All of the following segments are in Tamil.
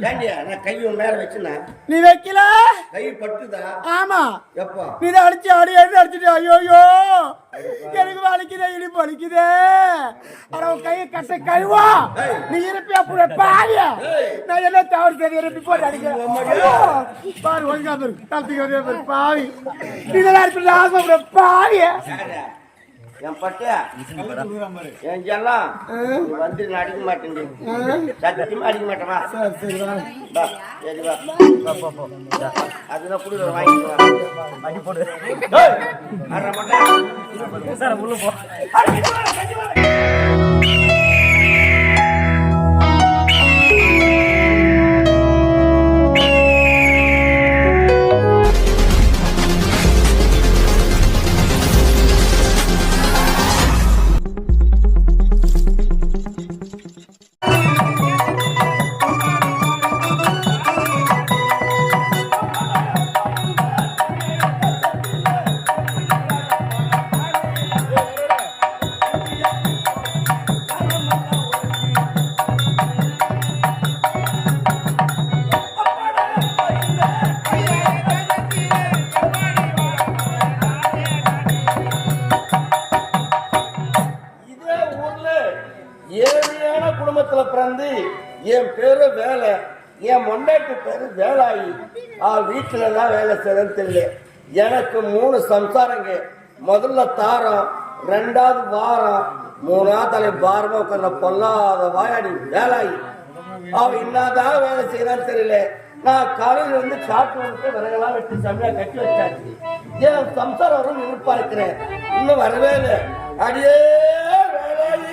ஏண்டியா நான் கையை மேல வச்சுனா நீ வைக்கல கை பட்டுதா? ஆமா எப்பா நீ அடிச்சு அடிச்சுட்டு ஐயோ எனக்கு வலிக்குதே இடுப்பு வலிக்குதே ஆனா கையை கட்ட கழுவா நீ இருப்பியா புற பாரு நான் என்ன தவறு சரி இருப்பி போட்டு அடிக்கிறேன் பாரு ஒழுங்கா பாரு தப்பிக்க வரே பாவி இதெல்லாம் இருப்பி ஆசை பாவி என் பட்டியா என் ஜெல்லாம் வந்து அடிக்க மாட்டேன் சத்தியமா அடிக்க மாட்டேமா? சரி வா அதுதான் புடுற வாங்கிக்கலாம் அடி போடு அரை மாட்டேன் சார் உள்ள போ. ஏழையான குடும்பத்துல பிறந்து என் பேரு வேலை, என் மொண்டாட்டி பேரு வேலாயி. வீட்டுல எல்லாம் வேலை செய்யறதுன்னு தெரியல. எனக்கு 3 சம்சாரங்க. முதல்ல தாரம், 2வது வாரம், 3வது தலை பாரமா உட்கார்ந்த பொல்லாத வாயாடி வேலாயி. அவ என்னதான் வேலை செய்யறான்னு தெரியல. நான் காலையில வந்து காட்டு வந்து விறகெல்லாம் வெட்டி சமையா கட்டி வச்சாச்சு. என் சம்சாரம் வரும் நினைப்பா இருக்கிறேன், இன்னும் வரவே இல்லை. அடியே வேலாயி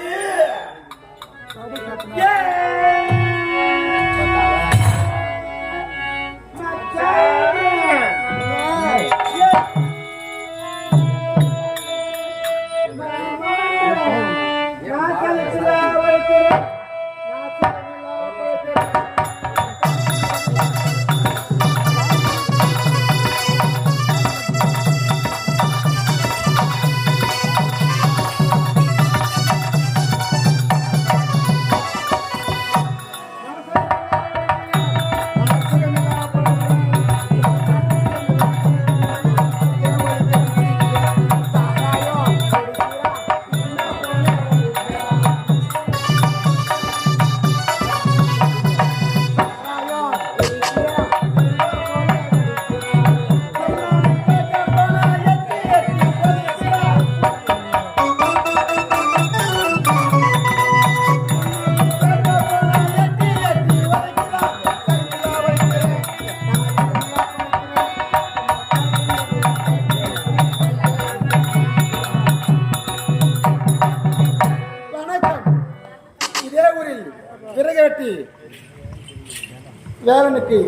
வேலனுக்கு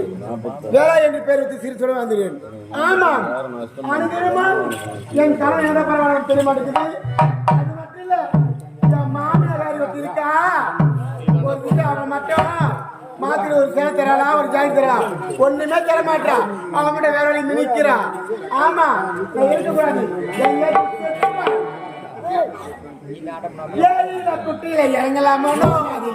வேலா என்று பெயர் வைத்து சிரிச்சுடன் வந்தேன். ஆமாம், என் கணவன் என்ன பரவாயில்ல தெரிய மாட்டேங்குது. அது மட்டும் இல்ல, என் மாமியார் ஒருத்தி இருக்கா, ஒரு வீட்டு அவன் மட்டும் மாத்திர ஒரு சேலை தராளா, ஒரு ஜாய் தரா, ஒண்ணுமே தர மாட்டான். அவன் வேற வழி நினைக்கிறான். ஆமா, இருக்கக்கூடாது. குட்டியில இறங்கலாமோ அது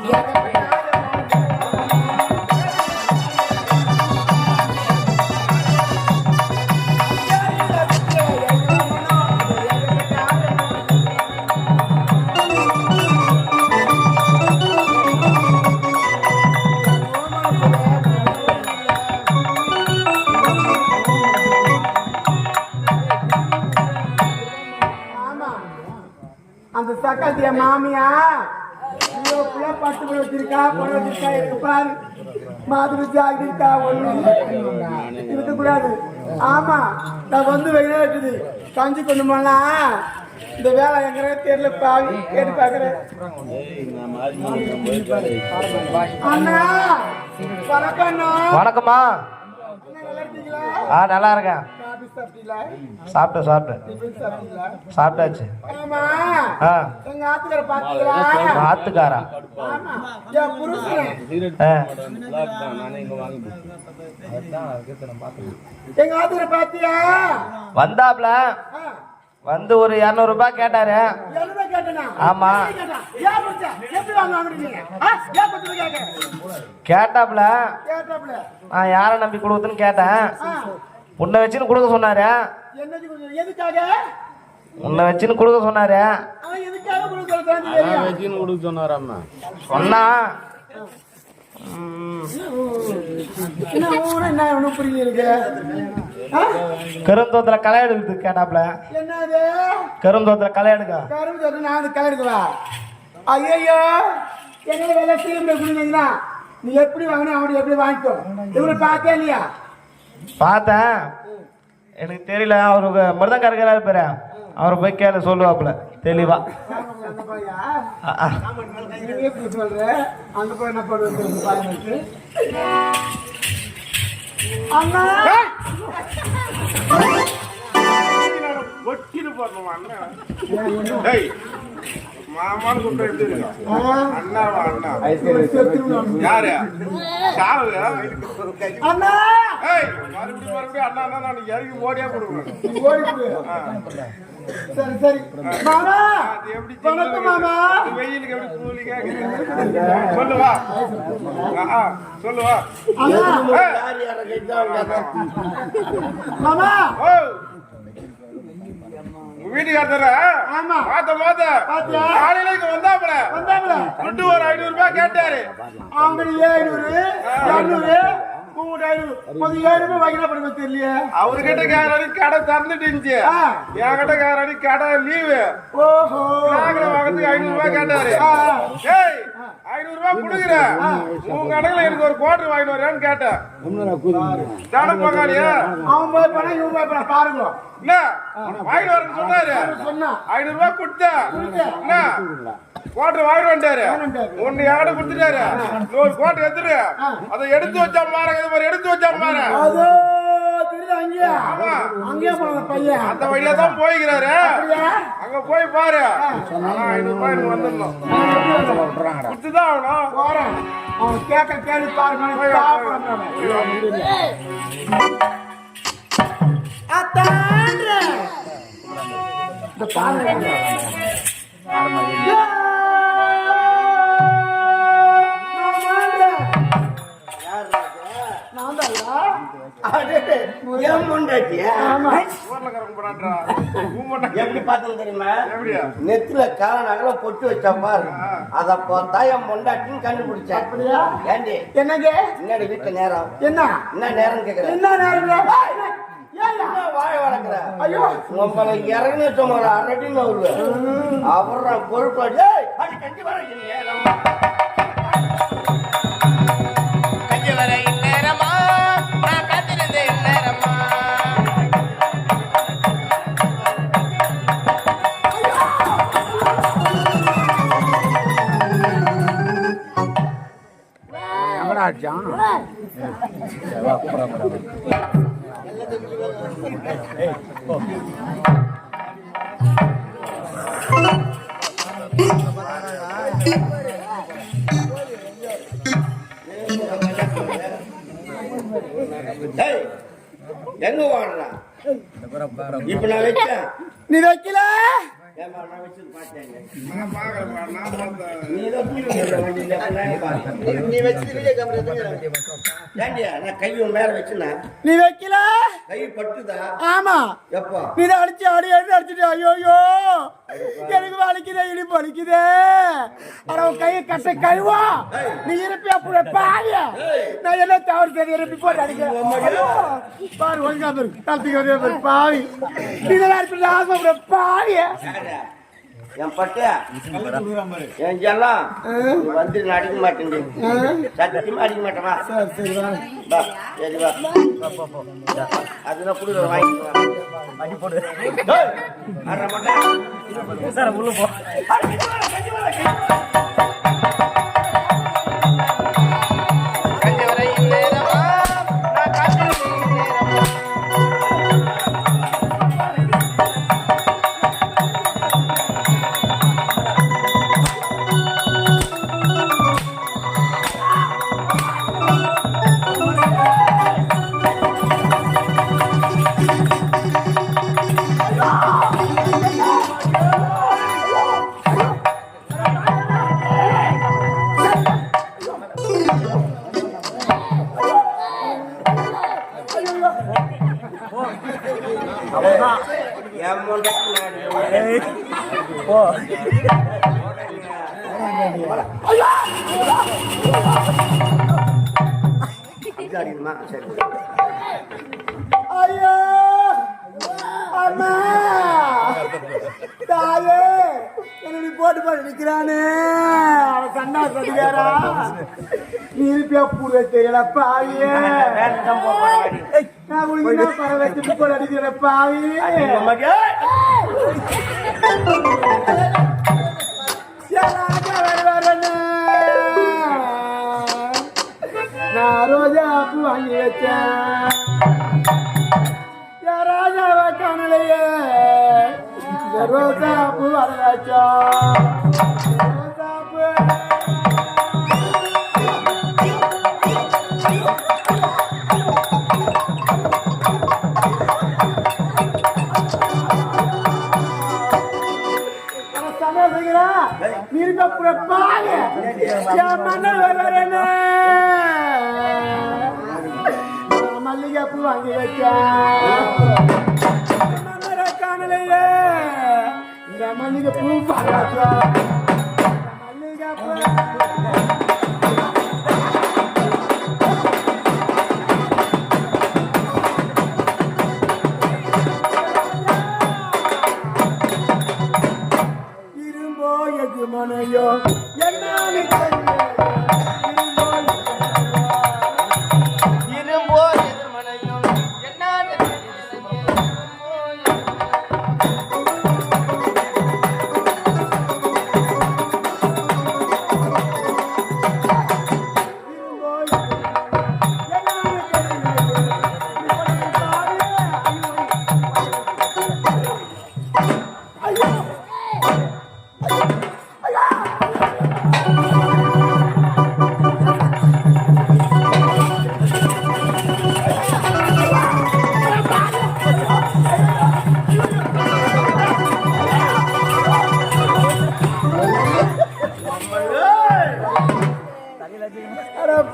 அந்த சக்கத்திய மாமியா பட்டு வச்சிருக்கா, பொண்ணு வச்சிருக்கா, இருக்கு பாரு மாதிரி ஜாகிருக்கா, ஒண்ணு இருக்க கூடாது. ஆமா, நான் வந்து வெயில இருக்குது கஞ்சி கொண்டு போனா இந்த வேலை எங்க தெரியல பாவி கேட்டு பாக்குறேன். அண்ணா வணக்கம்ண்ணா. வணக்கம்மா. நல்லா இருக்கேன். சாப்பிட்டாச்சு. ஆத்துக்காரா எங்க ஆத்துக்கார பாத்தியா? வந்தாப்ல வந்து ஒரு 200 ரூபாய் கேட்டாரு. என்ன கேட்டனா? ஆமா. ஏன் குடிச்சா? எப்படி வாங்குறீங்க? ஏன் குடிச்சு கேக்குறேன்? கேட்டாப்ல கேட்டாப்ல. நான் யாரை நம்பி கொடுக்குதுன்னு கேட்டேன். உன்னை வச்சுன்னு கொடுக்க சொன்னாரு. என்னது எதுக்காக? உன்னை வச்சுன்னு கொடுக்க சொன்னாரு. அவன் எதுக்காக கொடுக்க சொன்னாராம்மா சொன்னா என்ன ஒண்ணு புரியுது? கருந்தோத்துல களை எடுக்குது கேட்டாப்ல. என்னது? கருந்தோத்துல களை எடுக்க. கரும்பு தோட்டம் நான் வந்து களை எடுக்கவா? ஐயோ என்ன வேலை சீக்கிரம் கொடுத்தீங்கன்னா நீ எப்படி வாங்கினா அவனுக்கு எப்படி வாங்கிக்கோ. இவரை பார்த்தே இல்லையா? பார்த்தேன். எனக்கு தெரியல. அவருக்கு மிருதங்க இருக்கிறாரு பேரு. அவரை போய் கேளு சொல்லுவாப்புல தெளிவா. சொல்ற அங்க போய் என்ன பண்ணுறது? அண்ணா ஒட்டிட்டு போடணுமா அண்ணா? மாமான்னு கூப்பிட்டு எப்படி இருக்கா? அண்ணாவா? அண்ணா யாரு? சாவு அண்ணா மறுபடியும் அண்ணா அண்ணா நான் இறங்கி ஓடியா கொடுக்கணும். சரி சரி மாமா. எப்படி வணக்கம் மாமா. வெயிலுக்கு எப்படி கூலிங்க சொல்லுவா சொல்லுவா மாமா. வீட்டுக்காரர் ஆமா பாத்த காலையில இங்க வந்தாப்புல துட்டு ஒரு 500 ரூபாய் கேட்டாரு. அவங்க 700 200 தெரியல. அவர்கிட்ட கேராடி கடை திறந்துட்டு இருந்துச்சு. என்கிட்ட கேராடி கடை லீவு. ஓஹோ வாங்கறதுக்கு 500 ரூபாய் கேட்டாரு. 500 ரூபாய் கொடுக்குற உங்க கடையில எனக்கு ஒரு கோட்டர் வாங்கிட்டு வரையான்னு கேட்டேன். தான பங்காளியா அவன் போய் பண்ண இவன் போய் பண்ண பாருங்க. என்ன வாங்கிட்டு வரேன்னு சொன்னாரு. 500 ரூபாய் கொடுத்தேன். என்ன கோட்டர் வாங்கிட்டு வந்துட்டாரு. ஒன்னு யாரு கொடுத்துட்டாரு. ஒரு கோட்டர் எடுத்துரு. அதை எடுத்து வச்சா பாருங்க. இது மாதிரி எடுத்து வச்சா பாரு. அந்த வழியா தான் போய்கிறாரு. அங்க போய் பாரு. 500 ரூபாய் எனக்கு வந்துடணும். கொடுத்துதான் ஆகணும். அவன் கேட்க கேள்வி பாருங்க. எப்படி பார்த்தது தெரியுமா? நெத்தில காலனால பொட்டு வச்சா பாரு. அத பார்த்தா என் பொண்டாட்டின்னு கண்டுபிடிச்சேன். ஏண்டி என்னங்க முன்னாடி வீட்டுல நேரம் என்ன நேரம் கேக்குறேன். என்ன நேரம்? வாழ வளர்க்குற ஐயோ உங்களை இறங்கி சொன்னாரு. அரட்டின்னு அவரு அப்புறம் பொறுப்பாடு கஞ்சி வர நேரம் கஞ்சி வர நேரமா நான் காத்திருந்தேன் நேரமா. எங்க வாடுறா? இப்ப நான் வச்சேன். நீ வைக்கல? நீ மேல வச்சுனா நீ வைக்கல? கை பட்டுதா? ஆமா. எப்பா நீ அடிச்சு அடிச்சுட்டு ஐயோ எனக்கு வலிக்குதே இடுப்பு வலிக்குதே. கையை கட்ட கழுவா நீ இருப்பி அப்படி பாய. நான் என்ன தவறு சரி இருப்பி போட்டு அடிக்கிறேன் பாரு. ஒழுங்கா பேரு தத்துக்கு பாவி நீ ஆசை பாவிய என் பட்டியா என் ஜெல்லாம் வந்து அடிக்க மாட்டேன். சத்தியமா அடிக்க மாட்டேமா? சரி வா அதுதான் குடுக்குற வாங்கிக்கலாம். அடி போடு சார் உள்ள போ. என் முண்டாட்டி சரி ஐயோ அம்மா தாயே என்னடி போட்டு நிக்கிறானே அவன் கண்ணா கடிகாரா நீ இருப்பியா பூர தெரியல பாவியே நான் உனக்கு பரவ வச்சுட்டு போட அடிக்கிற பாவி நான் ரோஜா பூ வாங்கி வச்சேன் ராஜாவை காணலையே ரோஜா பூ வரலாச்சா ரோஜா பூ மல்லிகை பூ வாங்கி வச்சானலையே இந்த மல்லிகை பூ மல்லிகை பூ மனையோ இரும்போ எதிர்மனையும் என்னான்னு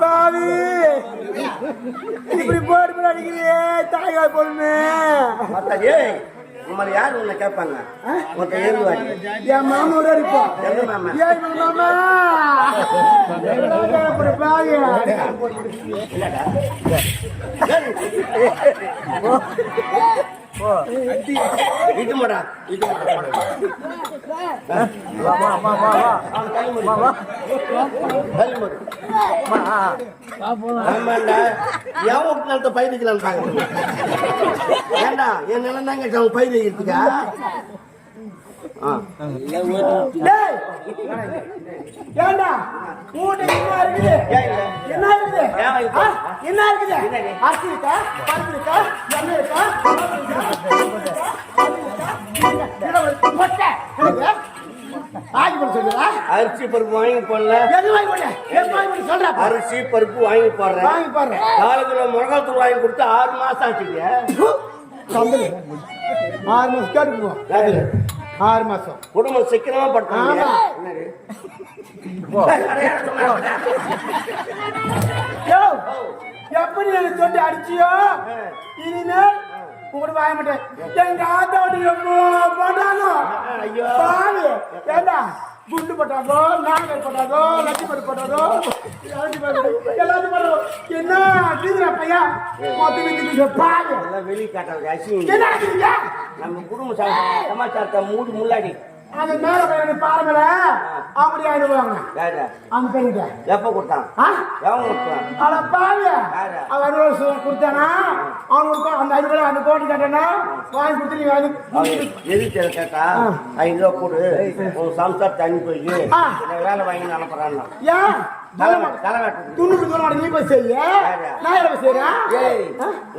பாவி இப்படி போட்டு அடிக்கிறியே தாயா பொண்ணு உங்களை யாரு உன்னை கேட்பாங்க மொத்தம் ஏழு வாடி என் மாமோட இருப்போம் எந்த மாமா மாமா பாவி இது மாடா இது ஆமாண்டா என் வீட்டுல பயிரிக்கலான்னு பாக்குறேன் ஏண்டா என் நிலம் தாங்க பயிர் வைக்கிறதுக்கா ஏண்டா ஊட்ட என்ன இருக்குது என்ன இருக்குது அரிசி இருக்கா பருப்பு இருக்கா எண்ணெய் இருக்கா அரிசி பருப்பு வாங்கி போடல அரிசி பருப்பு வாங்கி போடுறேன் 4 கிலோ மிளகாத்தூள் வாங்கி கொடுத்து 6 மாசம் ஆச்சுங்க 6 மாசம் கேட்டுக்குவோம் 6 மாசம் குடும்பம் சீக்கிரமா படுத்தாங்க எப்படி எனக்கு சொல்லி அடிச்சியோ இனிமேல் உங்கள்கிட்ட வாங்க மாட்டேன் எங்க ஆத்தாவோட போட்டாங்க ஏண்டா குண்டு போட்டாதோ நாகர் போட்டாதோ லட்சுமணி போட்டாதோ எல்லாத்தையும் போட்டோம் என்ன தீவிர பையா பாரு வெளியே காட்டாது என்ன நம்ம குடும்ப சமாச்சாரத்தை மூடி முன்னாடி அது மேல பாருங்கள அப்படி ஆயிடுவாங்க அந்த பையன் எப்ப கொடுத்தான் அட பாரு அவன் கொடுத்தானா அவனுக்கு அந்த 5 ரூபாய் அந்த கோடி கட்டனா வாங்கி கொடுத்து நீ எதுக்கு கேட்டா 5 ரூபா கொடு உன் சம்சாரத்தை அனுப்பி போய் வேலை வாங்கி அனுப்புறான் ஏன் துண்ணூறு தூரம் நீ போய் செய்ய நான் என்ன செய்யறேன்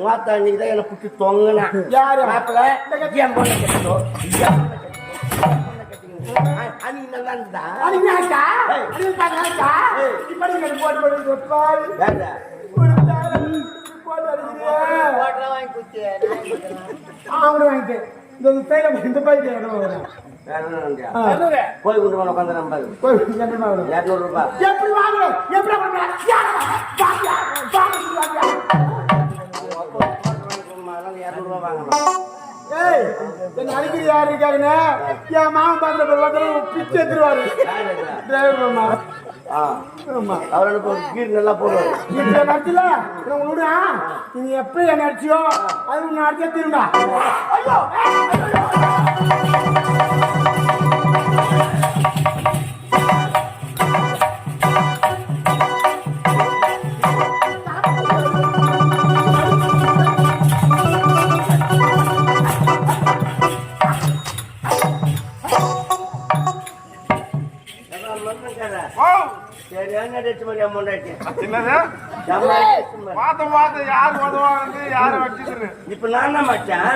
மாத்தா இன்னைக்கு தான் என்ன புட்டி தொங்கினா யாரு மாப்பிள்ள அன்னைக்கு நல்லா இருந்தா போய் கொண்டு போன உட்காந்து நம்பாது 200 ரூபாய் எப்படி வாங்குறேன் எப்படி என்ன அடிக்கிற யாரு இருக்காருன்னு என் மாமன் பாத்திர பிச்சு எடுத்துருவாரு டிரைவர் மாமா. ஆமா அவருக்கு ஒரு கீர் நல்லா போடுவாரு. இப்ப நடிச்சல விடுா நீ எப்படி என்ன அடிச்சியோ அது நான் அடிச்சே திரும்பா. ஐயோ இப்ப நான் தான் மச்சான்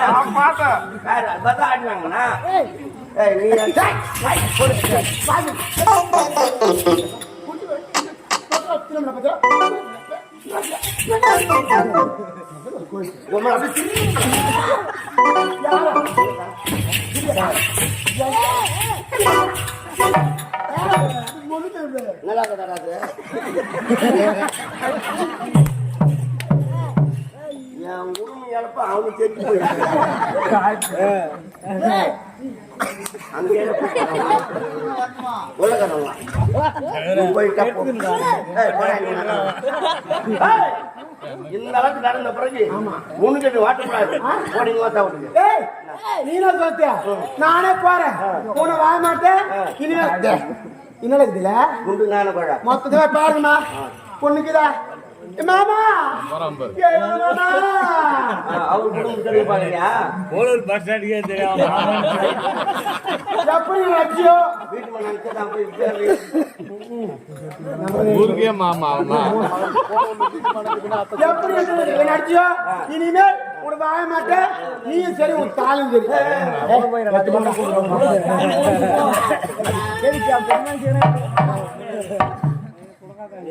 ஆடுவாங்கண்ணா நல்லா தராது என் உரிமை இழப்ப அவனு தெரிஞ்சு போயிருக்கு. அங்கே இந்த அளவுக்கு நடந்த பிறகு உனக்கு வாட்டக்கூடாது. நீனா பார்த்தியா நானே போறேன் உன வாழ மாட்டேன். இனிமே என்ன இருக்குதுல குண்டு நானே போற மொத்தத்தை பாருங்கம்மா பொண்ணுக்குதா மாமா அவர் குடும்பம் தெரியுப்பாங்கயா பஸ் ஸ்டாண்டுக்கே தெரியாம எப்படி வச்சியோ வீட்டு மண்ணாதான் போய் ஊருக்கே மாமா எப்படி அடிச்சியோ இனிமேல் உனக்கு வாழ மாட்டேன். நீயும் சரி உன் தாலும் சரி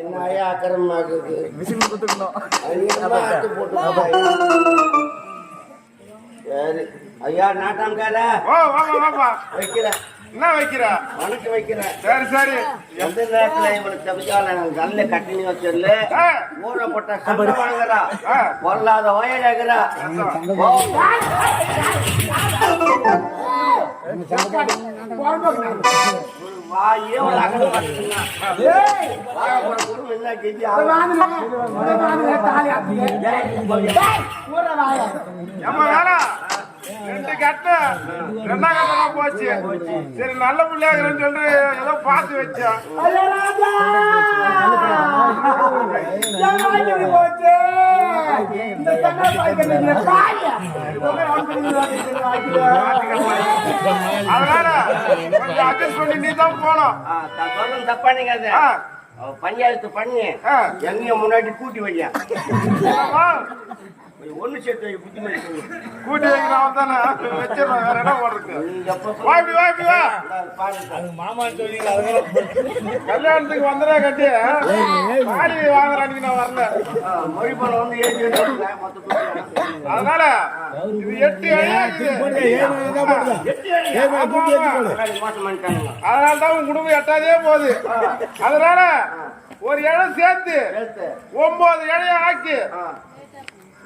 என்ன ஐயா அக்கறமாக்குது மிஷின் கொடுத்துக்கணும். சரி ஐயா நாட்டாம்கார வைக்கிறேன். என்ன வைக்கிற வணக்கம் வைக்கிறேன். சரி சரி எந்த நேரத்துல இவனுக்கு தப்பிச்சால நல்ல கட்டினி வச்சிடல ஊறப்பட்ட சண்டை வாங்குறா பொல்லாத வயலாகிறா வாயே ஒரு அகல என்ன கெஞ்சி ரெண்டு கட்ட ரெண்டா கட்டமா போச்சு. சரி நல்ல பிள்ளையாகிறேன்னு சொல்லிட்டு ஏதோ பார்த்து வச்சேன். அதனால கொஞ்சம் அட்ஜஸ்ட் பண்ணி நீ தான் போனோம். தப்பா நீங்க பஞ்சாயத்து பண்ணி எங்கேயும் முன்னாடி கூட்டி வையா ஒண்ணு சேர்த்து புத்தி மாதிரி கூட்டி வைக்கிறோம் தானே வச்சிடறோம். வேற இடம் போடுறதுக்கு மாமா சொல்லி கல்யாணத்துக்கு வந்துடா கட்டி மாடி வாங்குறான்னு நான் வரல. மொழி பணம் வந்து அதனால இது 8 அதனால தான் உன் குடும்பம் 8ஆவதே போகுது. அதனால ஒரு இடம் சேர்த்து 9 இடையை ஆக்கி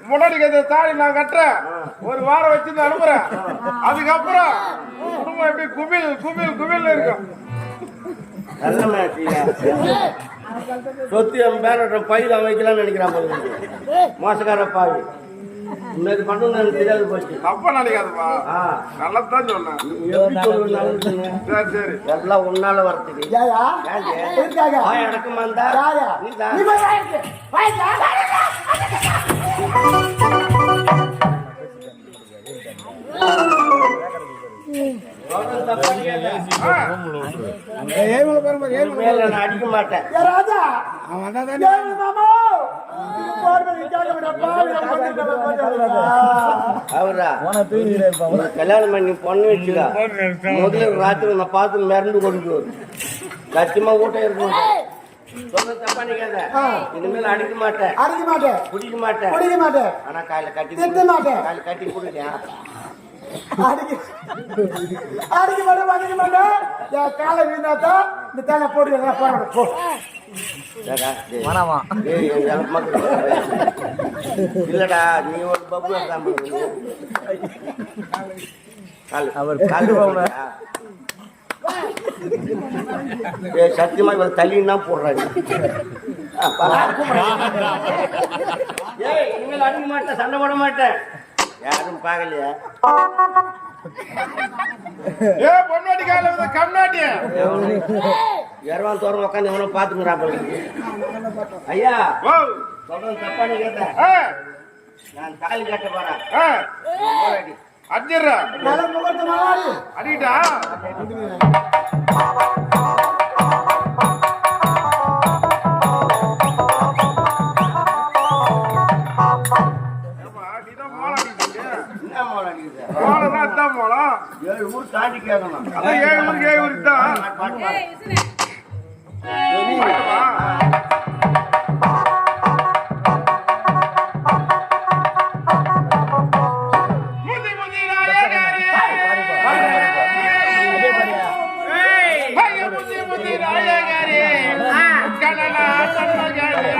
முன்னாடி தாடி நான் கட்டுறேன். ஒரு வாரம் வச்சு அனுப்புறேன். அதுக்கப்புறம் குடும்பம் எப்படி குமிழ் குமிழ் குமிழ் இருக்கும். சொத்து என் பேர பயில வைக்கலாம்னு நினைக்கிறான். மோசக்கார பாவி இன்னைக்கு பண்ணணும் தெரியாது போச்சு. தப்பா நினைக்காதுப்பா நல்லதான் சொன்னேன். சரி சரி எல்லாம் உன்னால வரத்துக்கு அடக்கமா இருந்தா அடிக்க மாட்டேன். அவரா கல்யாணம் பண்ணி பொண்ணு வச்சுக்கா முதல்ல ராத்திரி நான் பார்த்து மிரண்டு கொண்டு லட்சமா ஊட்டம் இருக்கும். சொல்ல தப்பா நிக்காத. இனிமேல் அடிக்க மாட்டேன் குடிக்க மாட்டேன். ஆனா காலையில கட்டி மாட்டேன். காலையில கட்டி குடிக்கேன். அடிக்க மாட்டேன். காலை வீணாத்தா இந்த தேனை போட்டு இல்லடா நீ ஒரு பப்பு சத்தியமா இவர் தள்ளின்னு தான் போடுறாரு. இனிமேல் அடிக்க மாட்டேன், சண்டை போட மாட்டேன். யாரும் பார்க்கலையா? ஏ பொன்னாட்டி கால வந்து கம்நாட்டி இரவான் தோறும் உட்காந்து எவனும் பாத்துக்கிறான். ஐயா ஓ சொல்றது தப்பானு கேட்டேன். நான் தாலி கட்ட போறேன். அடிச்சிடுறா நல்ல முகூர்த்த நாள். அடிட்டா என்ன மோளம் அடிக்குது? மோளம்னா அதான் மோளம். 7 ஊர் தாண்டி கேட்கணும். அதான் 7 ஊருக்கு தான். முதி முதி நாயகரே. ஐயோ முதி முதி நாயகரே. கனலா சண்மகரே.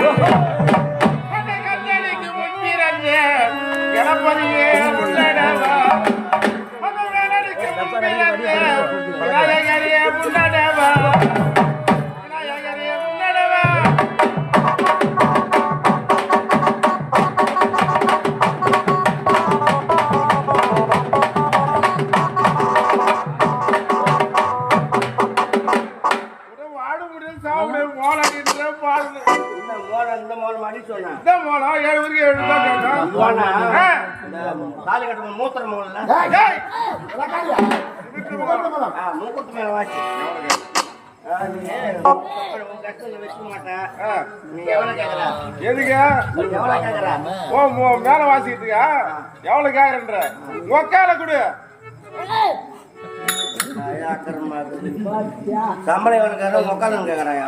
கண்ணை கண்ணனுக்கு முன்பிறந்தே கணபதியே உள்ளடவா. மதுரனுக்கு முன்பிறந்தே விநாயகரே உள்ளடவா. விநாயகரே உள்ளடவா. வாட முடியாது சாப்பிட மோளாடின்ற பாடு. இந்த மோளம் இந்த மோளம் அடி சொன்னேன். இதான் மோளம் 7 ஊருக்கு 7 தான் கேட்கும். போனா ஆ. இந்த தாலி கட்டுற மூத்திர மோளம் ஏய், இலக்காரியா? விட்டு போங்க. மூக்குத்து மேல வாச்சு. நீ உன் கஷ்டத்துல வச்சுக்க மாட்டேன். ஆ. நீ எவ்வளவு கேக்குற? எதுக்கு நீ எவ்வளவு கேக்குற? மேல வாசிக்கிறதுக்கா எவ்வளவு கேக்குறன்ற உக்கால கொடு. சம்பளம் எவ்வளவு கேக்குற? உக்காலம் கேக்குறான்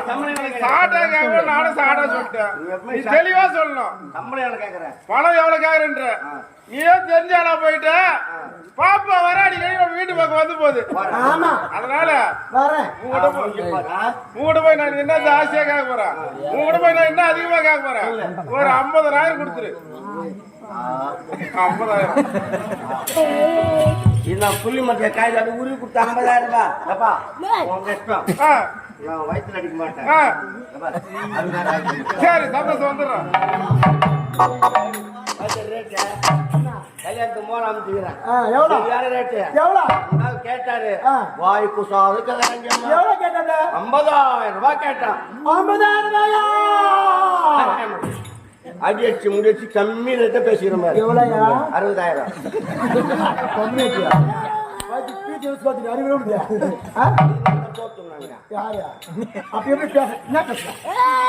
சம்பளம் எவ்வளவு கேக்குற? சாட்டா கேக்குற நானும் சாட்டா சொல்லிட்டேன். நீ தெளிவா சொல்லணும். சம்பளம் எவ்வளவு கேக்குற? பணம் எவ்வளவு கேக்குறன்ற நீயே தெரிஞ்சானா போயிட்ட பாப்பா வர அடிக்கடி நம்ம வீட்டு பக்கம் வந்து போகுது. ஆமா அதனால வரேன். உங்ககிட்ட போய் நான் என்ன ஜாஸ்தியா கேட்க போறேன். உங்ககிட்ட போய் நான் என்ன அதிகமா கேட்க போறேன். ஒரு 50,000 கொடுத்துரு. 50,000 நான் புள்ளி மத்திய காய்ச்சி அது உருவி கொடுத்த 50,000 ரூபாய். அப்பா உங்க இஷ்டம். ஆ, நான் வயிற்றுல அடிக்க மாட்டேன். ஆ. அப்பா, அதுதான் ஆயிடுச்சு. சரி சந்தோஷம் வந்துடுறேன். ரேட்டு கல்யாணத்துக்கு மோளம் அமைச்சுக்கிறேன். எவ்வளோ? வேற ரேட்டு எவ்வளோ? கேட்டாரு. ஆ. வாய் குசாது கேட்கறாங்க. எவ்வளோ கேட்டாங்க? 50,000 ரூபாய் கேட்டான். 50,000 ரூபாயா? அடி அடிச்சு முடிச்சு கம்மி ரேட்டை பேசிக்கிற மாதிரி. எவ்வளோயா? 60,000. கம்மியாட்டியா? வாய்க்கு பீச்சு வச்சு பார்த்துட்டு அறிவு முடியா? யாரையா? அப்ப எப்படி பேச? என்ன பேசுற?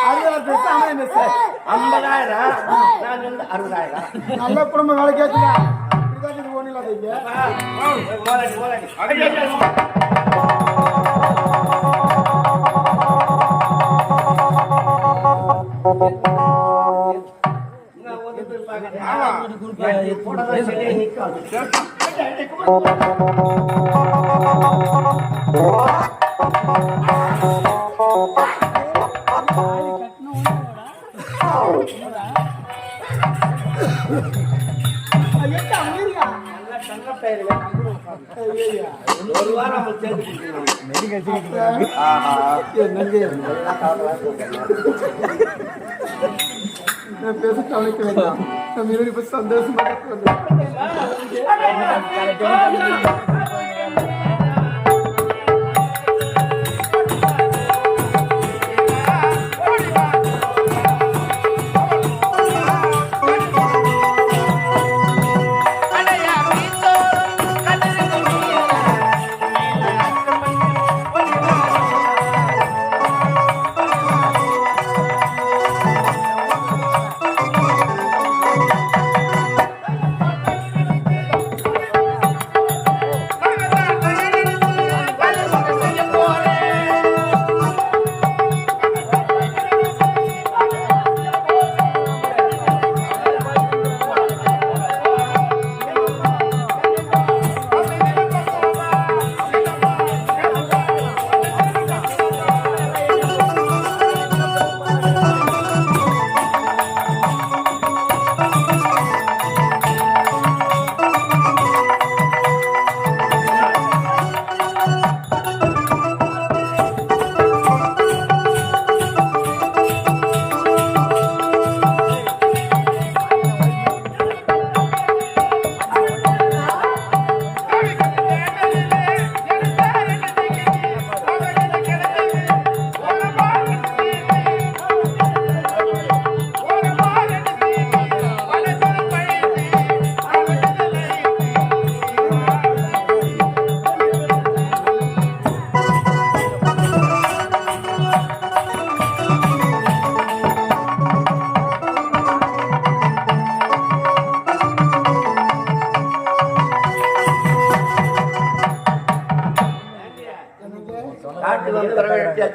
அறிவு பேச அவன் பேச 50,000 நான் வந்து 60,000. நல்ல குடும்ப வேலை கேட்குங்க. இப்படிதான் ஒண்ணு இல்லாதீங்க. மோலாடி மோலாடி அடி, அடி, அடி. ஆமா. போடதான் சரியா நிற்கும். நல்லா சண்டை பயிர் ஒரு வாரம் நம்ம சேர்த்து கொடுக்கணும். பேச கவனிக்க வேண்டாம். நம்ம இருவரும் இப்ப சந்தோஷமா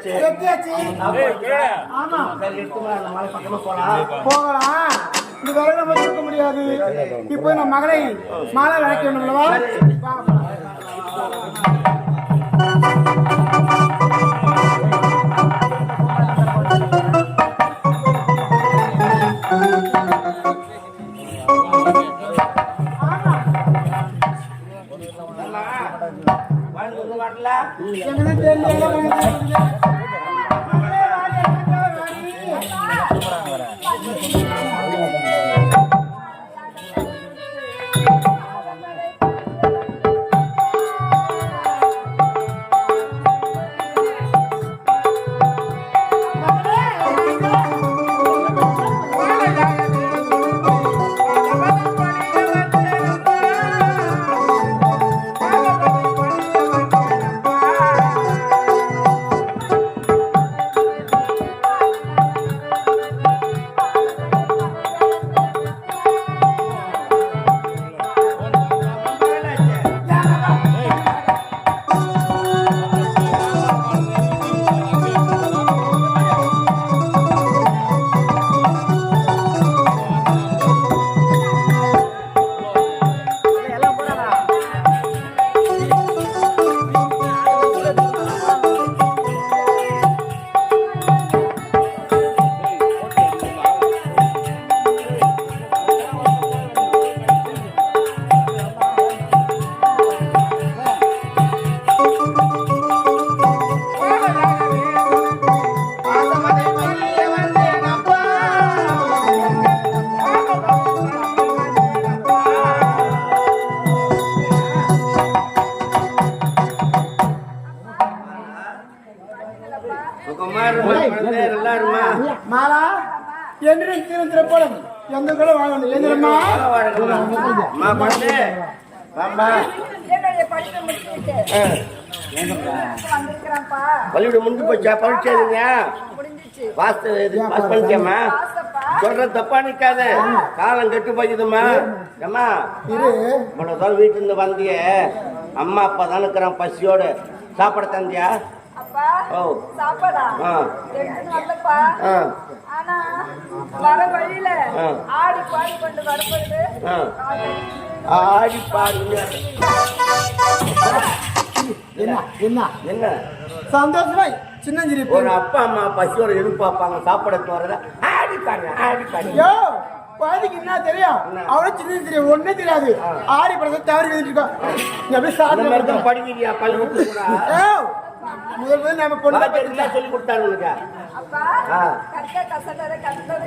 கட்டியாச்சு. கட்டியாச்சு. ஆமா சரி, எடுத்து வா, நம்ம மலை பக்கமா போலாம். போகலாம். இந்த வேலை நம்ம இருக்க முடியாது. இப்போ நம்ம மகளை மாலை விளக்க வேண்டும்லவா? வாங்க போலாம். வாழ்ந்து வரல. எனக்கு தெரியல. சுகமா இருமா, குழந்தை, நல்லா இருமா. மாலா என்று திருந்திர போல எந்த கூட வாங்கணும் எந்திரமா நல்லா வாழணுமா. அம்மா, குழந்தை, வாம்மா. என்னுடைய படிப்பை முடிச்சுட்டு வந்திருக்கிறேன்ப்பா. பள்ளிக்கூடம் முடிஞ்சு போச்சா? பரீட்சை எழுதியா? முடிஞ்சிச்சு. பாஸ் பண்ணிக்கம்மா. பாசப்பா. சொல்ற தப்பா நிக்காது. காலம் கெட்டு போயிடுதுமா. அம்மா, இரு இவ்வளவு தூரம் வீட்டுல இருந்து வந்திய அம்மா அப்பா தான் இருக்கிறான் பசியோட. சாப்பாடு தந்தியா? அப்பா ஓ. சாப்பாடா ஆ. எடுத்துன்னு வந்தப்பா. ஆ. ஆனா வர வழியில ஆ. ஆடி பாடி கொண்டு வரப்படுது. ஆ. ஆடி பாருங்க. என்ன என்ன என்ன சந்தோஷமாய் சின்னஞ்சிரி ஒரு அப்பா அம்மா பசியோட எதிர்பார்ப்பாங்க சாப்பாடு எடுத்து வரத. ஆடி பாருங்க, ஆடி பாருங்க. யோ குழந்தைக்கு என்ன தெரியும் அவளும் சின்ன தெரியும் ஒண்ணே தெரியாது ஆடி படத்தை தவறி வந்துருக்கோம் எப்படி அந்த மாதிரி சாப்பிட்டு தான் படிக்கிறியா? பள்ளிக்கூடத்துல முதல் முதல் நம்ம பொண்ணு சொல்லி கொடுத்தாரு உனக்கு. அப்பா ஆ. கற்க கசடரை கற்றோரை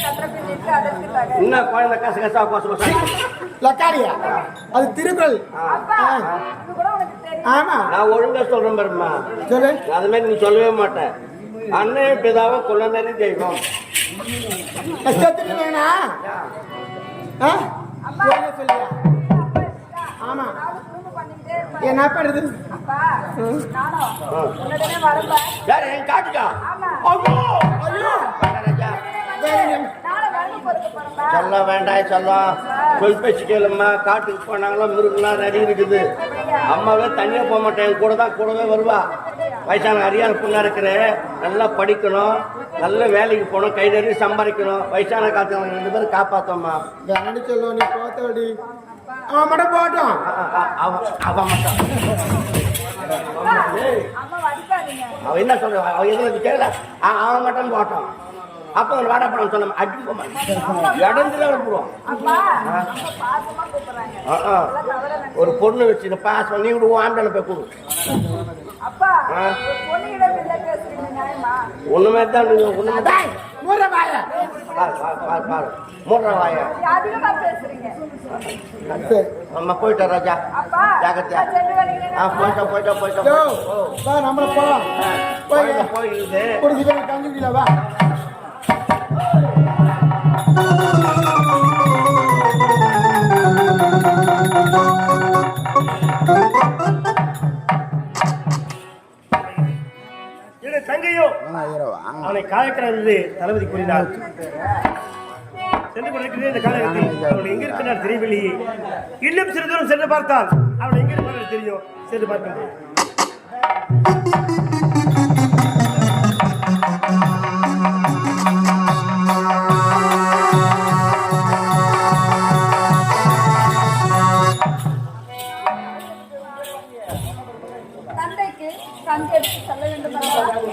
கற்ற பின்னிட்டு அதற்கு தக. என்ன குழந்தை கசகசா கோசம் லக்காரியா அது திருக்குறள் அப்பா இது கூட உனக்கு தெரியும். ஆமா நான் ஒழுங்கா சொல்றேன் பாருமா. சொல்லு அது மாதிரி நீ சொல்லவே மாட்டேன். அண்ணன் பிதாவை குழந்தை தெய்வம். கஷ்டத்துக்கு வேணா ஆ? அம்மா சொல்லுங்க, சொல்லுங்க. அப்பா இருக்கா? ஆமா நானும் குடும்பம் பண்ணிக்கிட்டே இருப்பேன். என்ன பண்றது அப்பா நானும் உடனே வரப்பேன். யார் என் காட்டுக்கா? ஆமா. ஐயோ! ஐயோ ராஜா, நானும் வரவு பொறுக்க போறப்பா. சொல்ல வேண்டாம் சொல்லம். சொல் பேச்சு கேளும்மா. காட்டுக்கு போனாங்களோ மிருகெல்லாம் நிறைய இருக்குது. அம்மாவே தனியா போக மாட்டேன். என் கூட தான் கூடவே வருவா. வயசான அரியார் பொண்ணா இருக்கிறேன். நல்லா படிக்கணும், நல்ல வேலைக்கு போகணும், கை நிறைய சம்பாதிக்கணும். வயசான காலத்துல 2 பேரும் காப்பாத்தோம்மா. வேணான்னு சொல்லுவோம் நீ போத்தோடி அவன் மட்டும் போட்டோம் அவ மட்டும். அம்மா வடிக்காதீங்க. அவ என்ன சொல்ற? அவ எதுவும் கேட்கல. அவன் மட்டும் போட்டோம். அப்ப ஒரு வாடா படம் சொன்ன அடிக்க போமா இடத்துல விடுவோம். அப்பா ரொம்ப பாசமா கூப்பிடுறாங்க. அதெல்லாம் தவற நினைச்சு- ஒரு பொண்ணு வச்சு பாசம் நீ விடுவோம். ஆண்டனை போய் கொடு. அப்பா ஒரு பொண்ணுகிட்ட பிள்ளை பேசுறீங்க நியாயமா? ஒண்ணுமே தான் நீங்க ஒண்ணுமே தான். மூற வாய பாரு மூடுற வாய. நீங்க அதிகமா பேசுறீங்க. அம்மா போயிட்டோம் ராஜா. அப்பா ஜாக்கிரதையா. நான் சென்று வருகிறேன். போயிட்டோம். யோ வா நம்மள போலாம் போய் போயிடுது. குடிச்சு கஞ்சிக்கல வா தங்கையோ அவனை காலக்கிறது தளபதி கூறினார். சென்று கொண்டிருக்கிறது இந்த காலகட்டத்தில் அவன் எங்க இருக்கிறார் தெரியவில்லையே. இன்னும் சிறு தூரம் சென்று பார்த்தால் அவன் எங்க இருப்பார் தெரியும். சென்று பார்க்கின்றேன். வண்டி எடுத்து செல்ல வேண்டும் அல்லவா?